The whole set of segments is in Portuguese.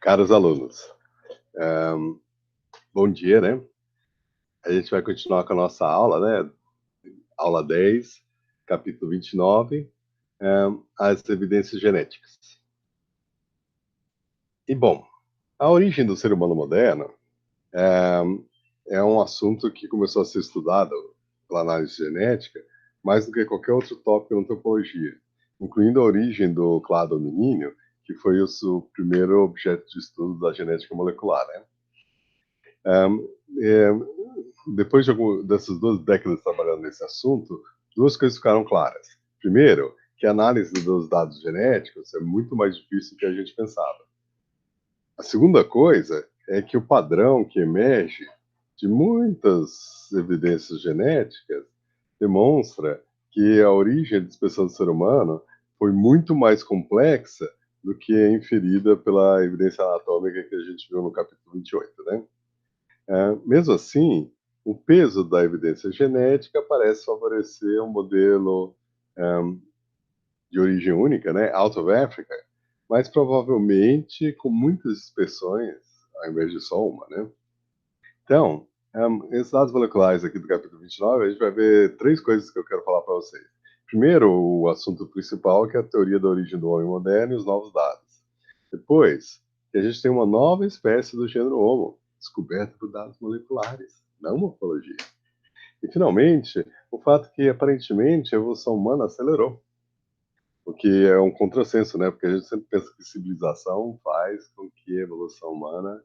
Caros alunos, bom dia, né? A gente vai continuar com a nossa aula, né? Aula 10, capítulo 29, as evidências genéticas. E, bom, a origem do ser humano moderno é um assunto que começou a ser estudado pela análise genética mais do que qualquer outro tópico na antropologia, incluindo a origem do clado hominíneo, que foi o primeiro objeto de estudo da genética molecular, né? Um, é, Depois dessas 2 décadas trabalhando nesse assunto, 2 coisas ficaram claras. Primeiro, que a análise dos dados genéticos é muito mais difícil do que a gente pensava. A segunda coisa é que o padrão que emerge de muitas evidências genéticas demonstra que a origem da expressão do ser humano foi muito mais complexa do que é inferida pela evidência anatômica que a gente viu no capítulo 28, né? Mesmo assim, o peso da evidência genética parece favorecer um modelo de origem única, né, out of Africa, mas provavelmente com muitas expressões ao invés de só uma, né? Então, esses dados moleculares aqui do capítulo 29, a gente vai ver 3 coisas que eu quero falar para vocês. Primeiro, o assunto principal, que é a teoria da origem do homem moderno e os novos dados. Depois, que a gente tem uma nova espécie do gênero Homo, descoberta por dados moleculares, não morfologia. E, finalmente, o fato que, aparentemente, a evolução humana acelerou, o que é um contrassenso, né? Porque a gente sempre pensa que civilização faz com que a evolução humana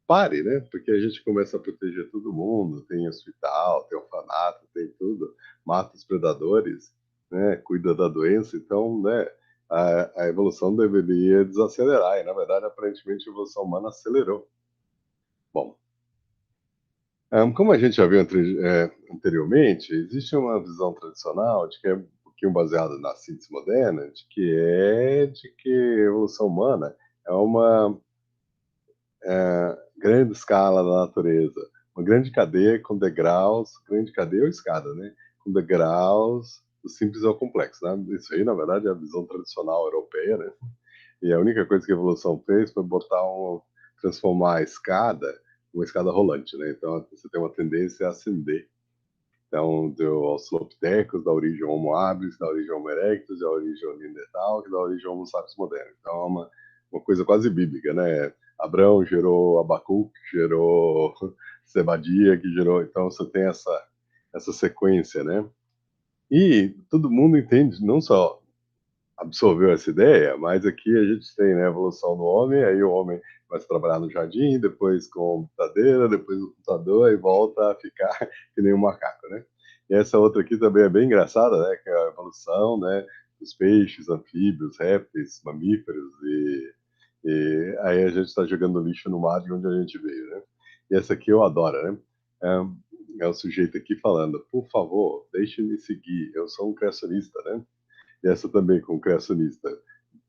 pare, né? Porque a gente começa a proteger todo mundo, tem hospital, tem orfanato, tem tudo, mata os predadores, né? Cuida da doença, então, né? A evolução deveria desacelerar, e na verdade, aparentemente, a evolução humana acelerou. Bom, como a gente já viu anteriormente, existe uma visão tradicional de que é um pouquinho baseada na síntese moderna, de que a evolução humana é uma grande escala da natureza, uma grande cadeia com degraus, grande cadeia ou escada, né? Com degraus do simples ao complexo, né? Isso aí, na verdade, é a visão tradicional europeia, né? E a única coisa que a evolução fez foi transformar a escada uma escada rolante, né? Então você tem uma tendência a ascender. Então, deu Australopithecus, da origem Homo habilis, da origem Homo erectus, da origem Neanderthal, da origem Homo sapiens moderno. Então, é uma coisa quase bíblica, né? Abraão gerou Abacuque, gerou Sebadia, que gerou. Então, você tem essa sequência, né? E todo mundo entende, não só absorveu essa ideia, mas aqui a gente tem, né, a evolução do homem, aí o homem começa a trabalhar no jardim, depois com computadeira, depois no computador e volta a ficar que nem um macaco, né? E essa outra aqui também é bem engraçada, né, que é a evolução, né, dos peixes, anfíbios, répteis, mamíferos e aí a gente está jogando lixo no mar de onde a gente veio, né? E essa aqui eu adoro, né? É o sujeito aqui falando, por favor, deixe-me seguir, eu sou um criacionista, né? E essa também com o criacionista.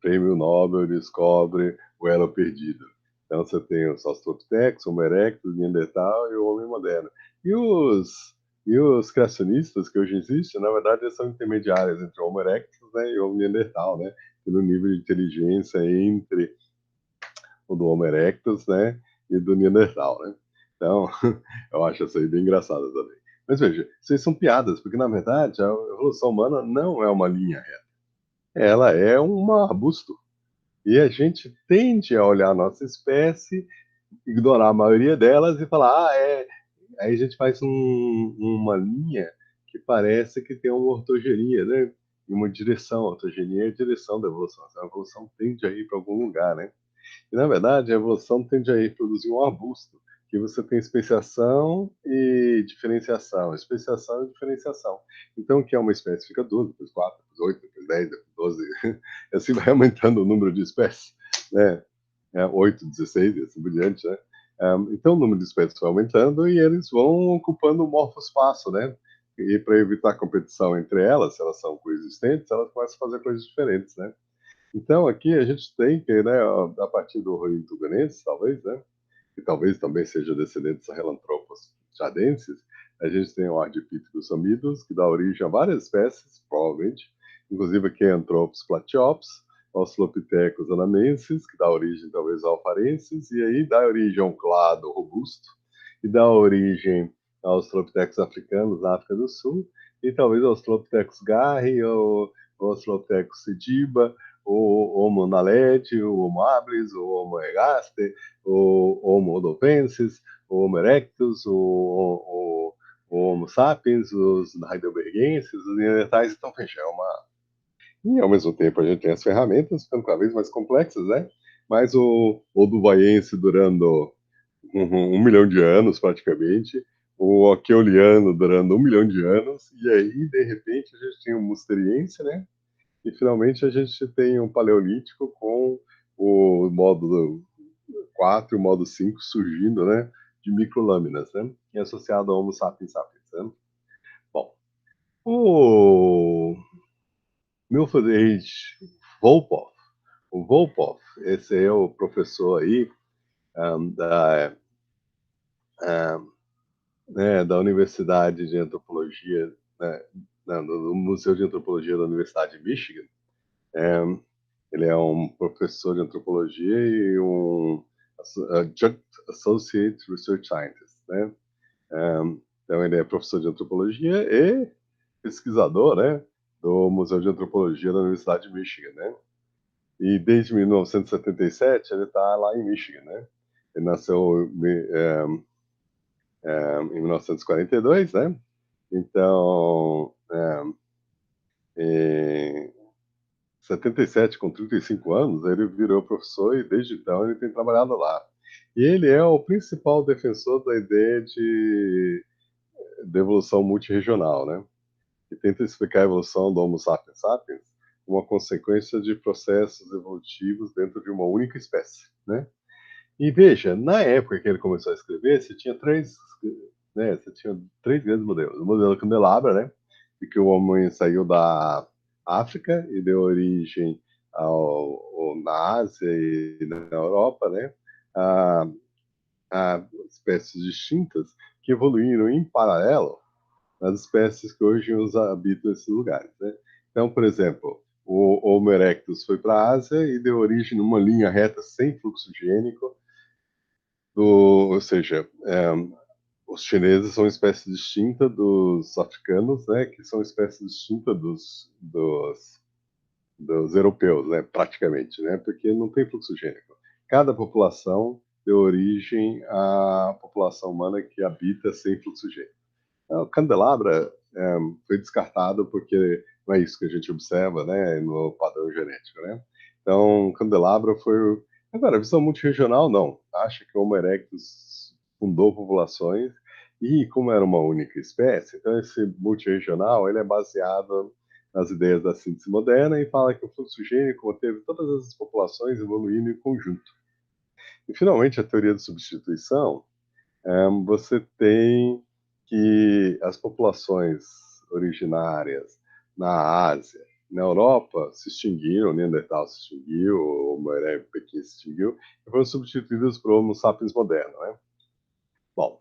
Prêmio Nobel descobre o elo perdido. Então você tem os Australopithecus, Homo erectus, Neandertal e o homem moderno. E os criacionistas que hoje existem, na verdade, eles são intermediários entre o Homo erectus, né, e o Homo Neandertal, né? No nível de inteligência entre o do Homo erectus, né, e do Neandertal, né? Então, eu acho isso aí bem engraçado também. Mas veja, isso aí são piadas, porque na verdade a evolução humana não é uma linha reta, ela é um arbusto. E a gente tende a olhar a nossa espécie, ignorar a maioria delas e falar, Aí a gente faz uma linha que parece que tem uma ortogenia, né? Em uma direção. A ortogenia é a direção da evolução. A evolução tende a ir para algum lugar, né? E, na verdade, a evolução tende a produzir um arbusto, que você tem especiação e diferenciação, especiação e diferenciação. Então, o que é uma espécie fica 2, depois 4, depois 8, depois 10, depois 12, e assim vai aumentando o número de espécies, né? 8, 16 e assim por diante, né? Então, o número de espécies vai aumentando e eles vão ocupando o morfospaço, né? E para evitar competição entre elas, se elas são coexistentes, elas começam a fazer coisas diferentes, né? Então, aqui a gente tem que, né, a partir do Houyhnhnms, talvez, né, que talvez também seja descendente dos Sahelanthropus jadensis, a gente tem o Ardipithecus homidos, que dá origem a várias espécies, provavelmente, inclusive aqui Anthropus platyops, Australopithecus anamensis, que dá origem talvez ao Alfarensis, e aí dá origem ao clado robusto, e dá origem aos Australopithecus africanos na África do Sul, e talvez ao Australopithecus garri, ou Australopithecus sediba, o Homo naledi, o Homo habilis, o Homo ergaster, o Homo rhodopensis, o Homo erectus, o Homo sapiens, os heidelbergenses, os neandertais. Então, veja, e ao mesmo tempo a gente tem as ferramentas ficando cada vez mais complexas, né? Mas o Olduvaiense durando 1 milhão de anos, praticamente, o Aqueuliano durando 1 milhão de anos, e aí, de repente, a gente tem o Musteriense, né? E finalmente a gente tem um Paleolítico com o módulo 4 e o módulo 5 surgindo, né? De microlâminas, né? E associado ao Homo sapiens sapiens, né? Bom, o Milford H. Volpoff, o Volpoff, esse é o professor aí um, da Universidade de Antropologia, né, do Museu de Antropologia da Universidade de Michigan. Ele é um professor de antropologia e um Adjunct Associate Research Scientist, né? Então ele é professor de antropologia e pesquisador, né, do Museu de Antropologia da Universidade de Michigan, né? E desde 1977 ele está lá em Michigan, né? Ele nasceu em 1942, né? Então, em 77, com 35 anos, ele virou professor e desde então ele tem trabalhado lá. E ele é o principal defensor da ideia de evolução multirregional, né? Que tenta explicar a evolução do Homo sapiens sapiens como uma consequência de processos evolutivos dentro de uma única espécie, né? E veja, na época que ele começou a escrever, você tinha três grandes modelos. O modelo Candelabra, né, de que o homem saiu da África e deu origem na Ásia e na Europa, né, a, a espécies distintas que evoluíram em paralelo às espécies que hoje habitam esses lugares, né? Então, por exemplo, o Homo erectus foi para a Ásia e deu origem numa linha reta sem fluxo gênico ou seja, os chineses são uma espécie distinta dos africanos, né, que são espécie distinta dos europeus, né, praticamente, né, porque não tem fluxo gênico. Cada população deu origem à população humana que habita sem fluxo gênico. Então, o candelabra foi descartado porque não é isso que a gente observa, né, no padrão genético, né. Então, candelabra foi... Agora, a visão multirregional, não. Acha que o Homo erectus fundou populações e, como era uma única espécie, então esse multirregional ele é baseado nas ideias da síntese moderna e fala que o fluxo gênico manteve todas essas populações evoluindo em conjunto. E, finalmente, a teoria de substituição, você tem que as populações originárias na Ásia, na Europa, se extinguiram, o Neandertal se extinguiu, o Homo erectus se extinguiu, e foram substituídos por Homo sapiens moderno, né? Bom,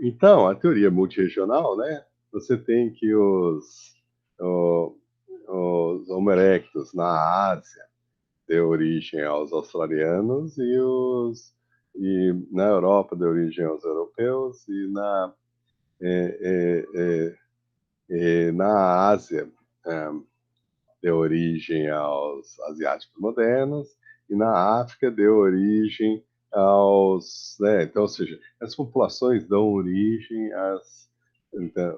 então, a teoria multirregional, né? Você tem que os Homo erectus na Ásia deu origem aos australianos e na Europa deu origem aos europeus é, é, na Ásia deu origem aos asiáticos modernos e na África deu origem aos, né, então, ou seja, as populações dão origem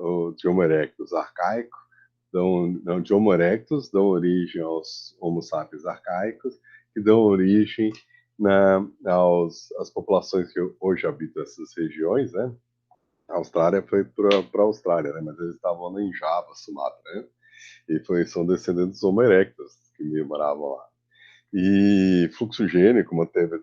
o de Homo erectus arcaico, de Homo erectus dão origem aos Homo sapiens arcaicos, que dão origem às populações que hoje habitam essas regiões, né? A Austrália foi para a Austrália, né? Mas eles estavam em Java, Sumatra, né? E são descendentes dos Homo erectus que moravam lá. E fluxo gênico manteve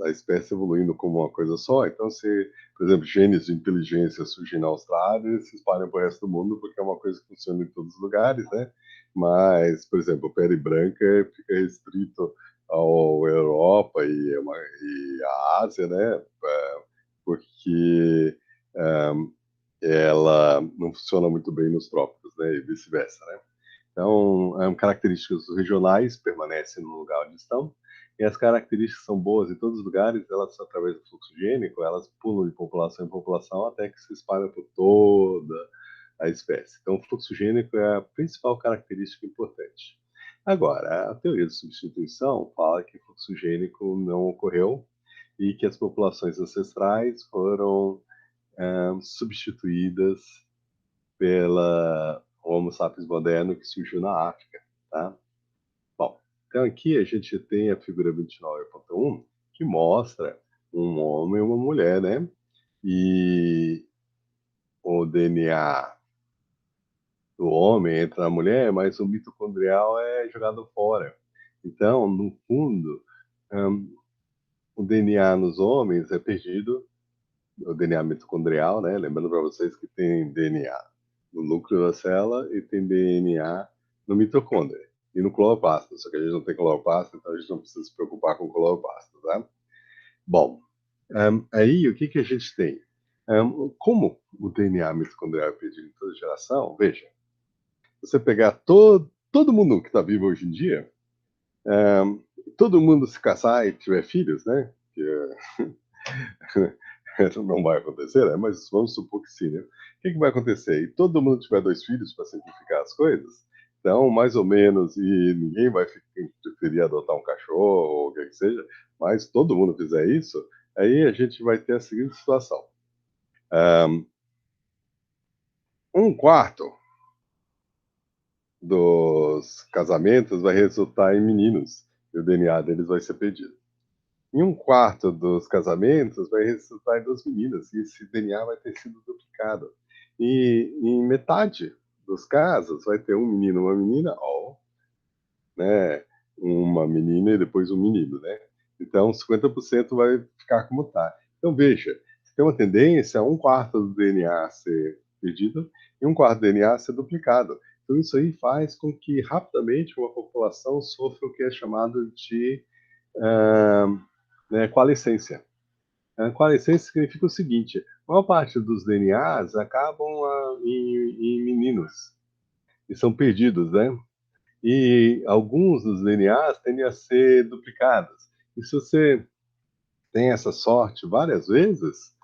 a espécie evoluindo como uma coisa só. Então, se, por exemplo, genes de inteligência surgem na Austrália, eles se espalham para o resto do mundo, porque é uma coisa que funciona em todos os lugares, né? Mas, por exemplo, a pele branca fica restrito ao Europa e à Ásia, né? Porque ela não funciona muito bem nos trópicos, né? E vice-versa, né? Então, características regionais permanecem no lugar onde estão, e as características são boas em todos os lugares, elas, através do fluxo gênico, elas pulam de população em população até que se espalham por toda a espécie. Então, o fluxo gênico é a principal característica importante. Agora, a teoria de substituição fala que o fluxo gênico não ocorreu e que as populações ancestrais foram substituídas pela Homo sapiens moderno que surgiu na África, tá? Bom, então aqui a gente tem a figura 29.1 que mostra um homem e uma mulher, né? E o DNA do homem entra na mulher, mas o mitocondrial é jogado fora. Então, no fundo, um, o DNA nos homens é perdido, o DNA mitocondrial, né? Lembrando para vocês que tem DNA no núcleo da célula e tem DNA no mitocôndrio e no cloroplasto. Só que a gente não tem cloroplasto, então a gente não precisa se preocupar com cloroplasto, tá? Bom, aí o que, que a gente tem? Como o DNA mitocondrial é perdido em toda geração, veja, você pegar todo mundo que está vivo hoje em dia, todo mundo se casar e tiver filhos, né? Que não vai acontecer, né? Mas vamos supor que sim, né? O que, que vai acontecer? E todo mundo tiver 2 filhos para simplificar as coisas, então, mais ou menos, e ninguém vai preferir adotar um cachorro ou o que seja, mas todo mundo fizer isso, aí a gente vai ter a seguinte situação. Um quarto dos casamentos vai resultar em meninos, e o DNA deles vai ser perdido. Em um quarto dos casamentos vai resultar em 2 meninas, e esse DNA vai ter sido duplicado. E em metade dos casos vai ter um menino e uma menina, ou, né, uma menina e depois um menino, né? Então 50% vai ficar como está. Então veja, tem uma tendência a um quarto do DNA ser perdido e um quarto do DNA ser duplicado. Então isso aí faz com que rapidamente uma população sofra o que é chamado de coalescência. A coalescência significa o seguinte: a maior parte dos DNAs acabam em meninos e são perdidos, né? E alguns dos DNAs tendem a ser duplicados. E se você tem essa sorte várias vezes,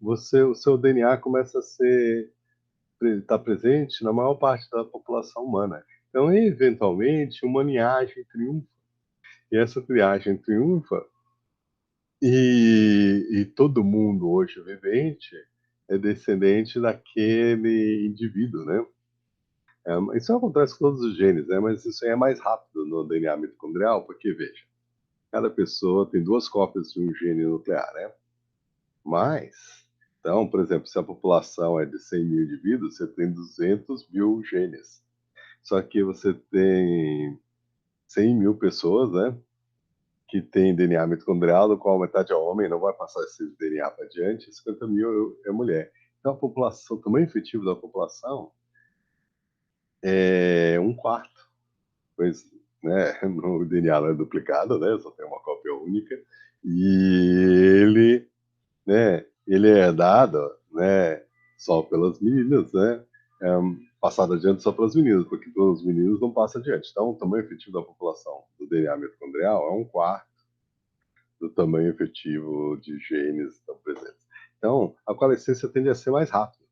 o seu DNA começa a ser está presente na maior parte da população humana. Então, eventualmente, uma linhagem triunfa. E essa triagem triunfa e todo mundo hoje vivente é descendente daquele indivíduo, né? Isso acontece com todos os genes, né? Mas isso aí é mais rápido no DNA mitocondrial, porque, veja, cada pessoa tem 2 cópias de um gene nuclear, né? Mas, então, por exemplo, se a população é de 100 mil indivíduos, você tem 200 mil genes. Só que você tem 100 mil pessoas, né? Que tem DNA mitocondrial, do qual metade é homem, não vai passar esse DNA para adiante, 50 mil é mulher. Então, a população, o tamanho efetivo da população é um quarto, pois, né, o DNA não é duplicado, né, só tem uma cópia única, e ele é dado, né, só pelas meninas, né, passado adiante só pelas meninas, porque pelos meninos não passa adiante. Então, o tamanho efetivo da população do DNA mitocondrial é um quarto do tamanho efetivo de genes que estão presentes. Então, a coalescência tende a ser mais rápida.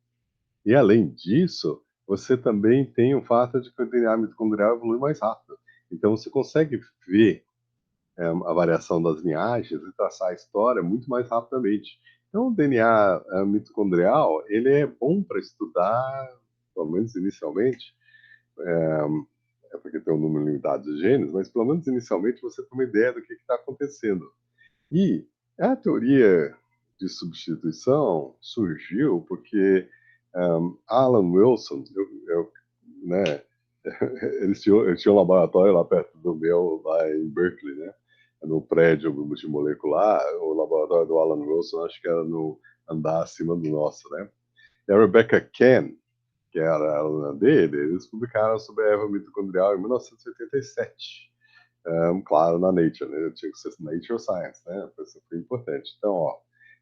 E, além disso, você também tem o fato de que o DNA mitocondrial evolui mais rápido. Então, você consegue ver a variação das linhagens e traçar a história muito mais rapidamente. Então, o DNA mitocondrial, ele é bom para estudar, pelo menos inicialmente, porque tem um número limitado de genes, mas pelo menos inicialmente você tem uma ideia do que está acontecendo. E a teoria de substituição surgiu porque Alan Wilson, né, eles tinham um laboratório lá perto do meu, lá em Berkeley, né, no prédio multimolecular, o laboratório do Alan Wilson, acho que era no andar acima do nosso, né. E a Rebecca Ken, que era a aluna dele, eles publicaram sobre a erva mitocondrial em 1987. Claro, na Nature, né? Tinha que ser Nature Science, né? Isso foi importante. Então, ó,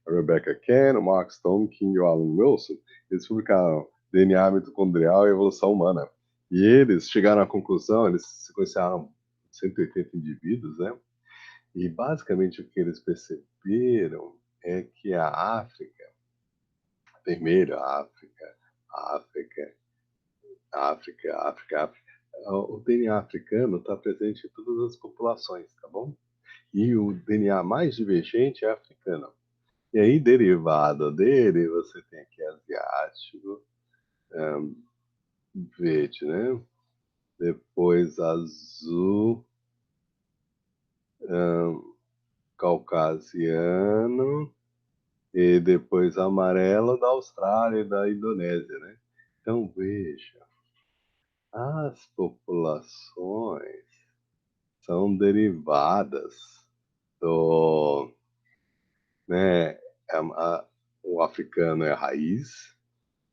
a Rebecca Ken, o Mark Stone King e o Alan Wilson, eles publicaram DNA mitocondrial e evolução humana. E eles chegaram à conclusão, eles sequenciaram 180 indivíduos, né? E basicamente o que eles perceberam é que a África, vermelho, África, África, o DNA africano está presente em todas as populações, tá bom? E o DNA mais divergente é africano. E aí, derivado dele, você tem aqui asiático, verde, né? Depois azul, caucasiano, e depois amarelo da Austrália e da Indonésia, né? Então, veja, as populações são derivadas do, né, o africano é a raiz,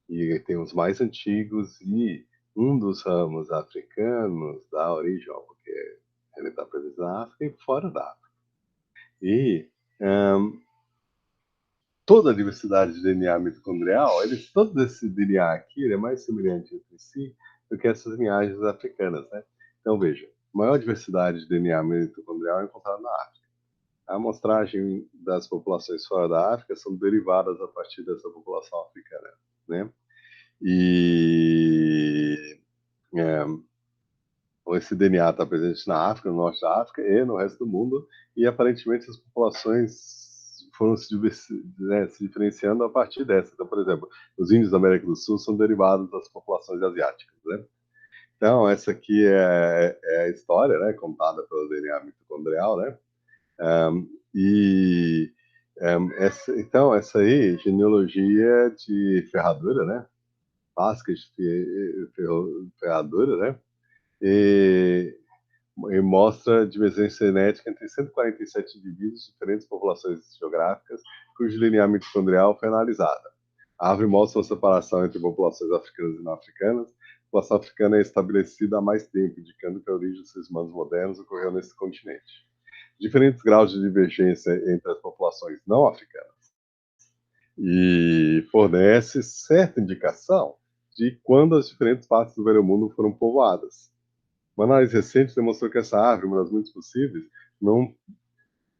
e tem os mais antigos, e um dos ramos africanos dá origem, ó, porque ele está presente na África e fora da África. E toda a diversidade de DNA mitocondrial, todo esse DNA aqui ele é mais semelhante entre si do que essas linhagens africanas, né? Então, veja, a maior diversidade de DNA mitocondrial é encontrada na África. A amostragem das populações fora da África são derivadas a partir dessa população africana, né? E esse DNA está presente na África, no norte da África e no resto do mundo, e aparentemente as populações foram se diferenciando a partir dessa. Então, por exemplo, os índios da América do Sul são derivados das populações asiáticas, né? Então, essa aqui é a história, né, contada pelo DNA mitocondrial, né? E então, essa aí, genealogia de ferradura, né? Lascas de ferradura, né? E mostra divergência genética entre 147 indivíduos de diferentes populações geográficas, cujo lineamento mitocondrial foi analisada. A árvore mostra uma separação entre populações africanas e não africanas. A população africana é estabelecida há mais tempo, indicando que a origem dos seres humanos modernos ocorreu nesse continente. Diferentes graus de divergência entre as populações não africanas. E fornece certa indicação de quando as diferentes partes do velho mundo foram povoadas. Uma análise recente demonstrou que essa árvore, uma das muitas possíveis, não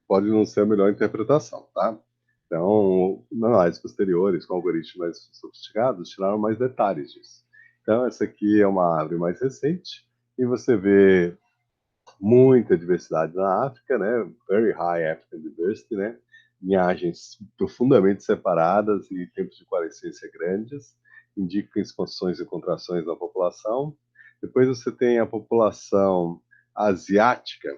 pode não ser a melhor interpretação, tá? Então, análises posteriores com algoritmos mais sofisticados tiraram mais detalhes disso. Então, essa aqui é uma árvore mais recente e você vê muita diversidade na África, né? Very high African diversity, né? Linhagens profundamente separadas e tempos de coalescência grandes, indicam expansões e contrações na população. Depois você tem a população asiática,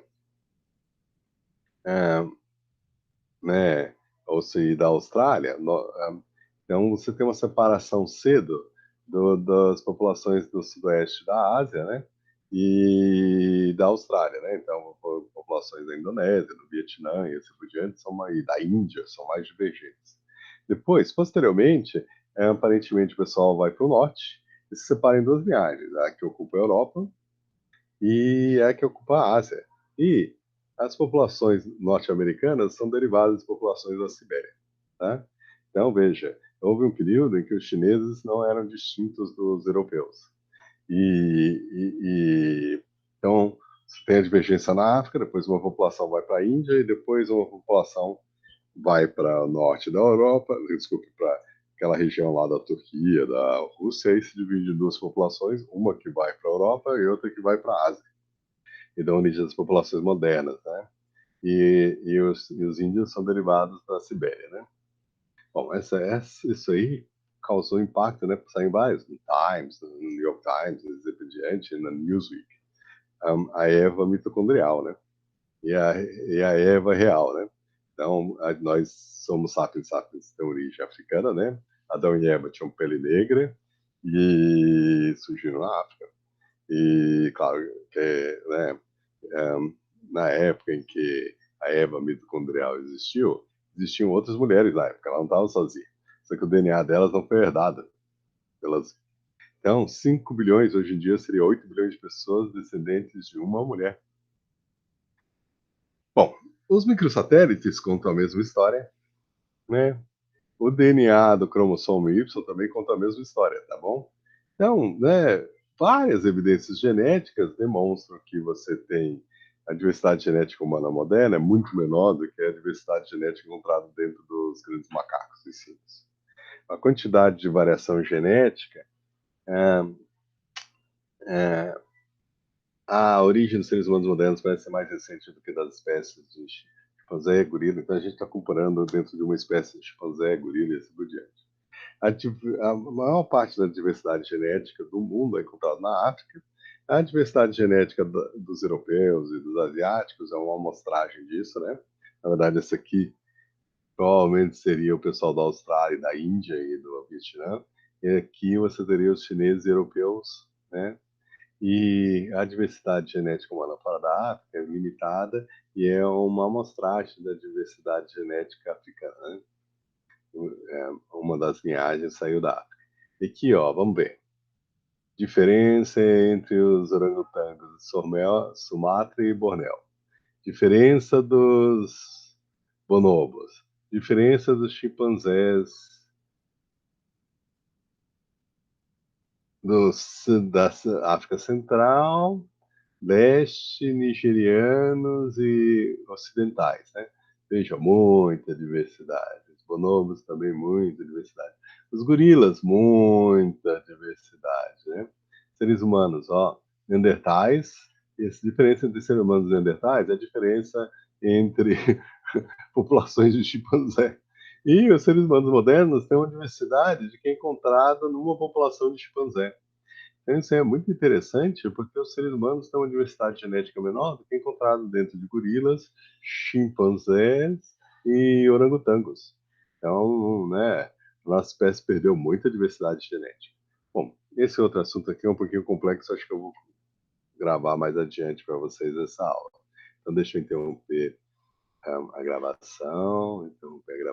né? Ou seja, da Austrália. Então você tem uma separação cedo das populações do sudoeste da Ásia, né? E da Austrália, né? Então, populações da Indonésia, do Vietnã e assim por diante, e da Índia, são mais divergentes. Depois, posteriormente, aparentemente o pessoal vai para o norte e se separa em duas linhagens, a que ocupa a Europa e a que ocupa a Ásia. E as populações norte-americanas são derivadas de populações da Sibéria. Tá? Então, veja, houve um período em que os chineses não eram distintos dos europeus. Então, você tem a divergência na África, depois uma população vai para a Índia e depois uma população vai para o norte da Europa, desculpe, para aquela região lá da Turquia, da Rússia, e se divide em duas populações, uma que vai para a Europa e outra que vai para a Ásia, e dão origem às populações modernas, né? E os índios são derivados da Sibéria, né? Bom, isso aí causou impacto, né? Saiu em vários, no Times, no New York Times, assim por diante, na Newsweek. A Eva mitocondrial, né? E a Eva real, né? Então, nós somos sapiens sapiens de origem africana, né? Adão e Eva tinham pele negra e surgiram na África. E, claro, que, né, na época em que a Eva mitocondrial existiu, existiam outras mulheres na época, ela não estava sozinha. Só que o DNA delas não foi herdado pelas. Então, 5 bilhões hoje em dia seria 8 bilhões de pessoas descendentes de uma mulher. Bom, os microsatélites contam a mesma história, né? O DNA do cromossomo Y também conta a mesma história, tá bom? Então, né, várias evidências genéticas demonstram que você tem a diversidade genética humana moderna é muito menor do que a diversidade genética encontrada dentro dos grandes macacos e símios. A quantidade de variação genética, é, é, a origem dos seres humanos modernos parece ser mais recente do que das espécies de chimpanzé e gorila, então a gente está comparando dentro de uma espécie de chimpanzé, gorila e assim por diante. A maior parte da diversidade genética do mundo é encontrada na África. A diversidade genética dos europeus e dos asiáticos é uma amostragem disso, né? Na verdade, esse aqui provavelmente seria o pessoal da Austrália, da Índia e do Vietnã. E aqui você teria os chineses e europeus, né? E a diversidade genética humana fora da África é limitada e é uma amostragem da diversidade genética africana, né? Uma das linhagens saiu da África. E aqui, ó, vamos ver. Diferença entre os orangotangos de Sumatra e Bornéu. Diferença dos bonobos. Diferença dos chimpanzés da África Central, leste, nigerianos e ocidentais, né? Veja, muita diversidade. Os bonobos também, muita diversidade. Os gorilas, muita diversidade, né? Seres humanos, ó, neandertais. Essa diferença entre seres humanos e neandertais é a diferença entre populações de chimpanzé. E os seres humanos modernos têm uma diversidade de que é encontrado numa população de chimpanzé. Então, isso é muito interessante, porque os seres humanos têm uma diversidade genética menor do que encontrado dentro de gorilas, chimpanzés e orangotangos. Então, né, a nossa espécie perdeu muita diversidade genética. Bom, esse outro assunto aqui é um pouquinho complexo, acho que eu vou gravar mais adiante para vocês essa aula. Então, deixa eu interromper a gravação, interromper a gravação.